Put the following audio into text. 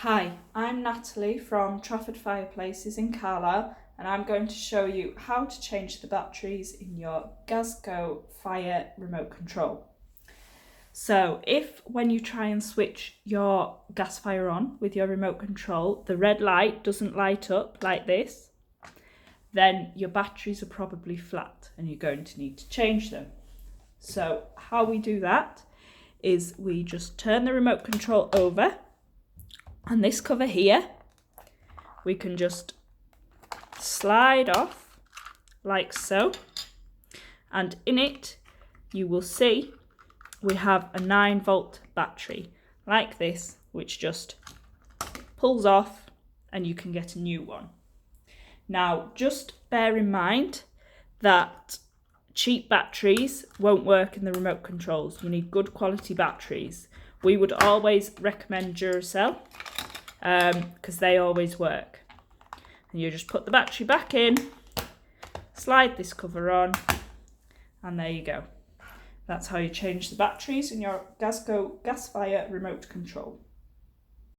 Hi, I'm Natalie from Trafford Fireplaces in Carlisle, and I'm going to show you how to change the batteries in your Gazco fire remote control. So if when you try and switch your gas fire on with your remote control, the red light doesn't light up like this, then your batteries are probably flat and you're going to need to change them. So how we do that is we just turn the remote control over. And this cover here, we can just slide off like so. And in it, you will see we have a 9-volt battery like this, which just pulls off and you can get a new one. Now, just bear in mind that cheap batteries won't work in the remote controls. You need good quality batteries. We would always recommend Duracell because they always work. And you just put the battery back in, slide this cover on, and there you go. That's how you change the batteries in your Gazco gas fire remote control.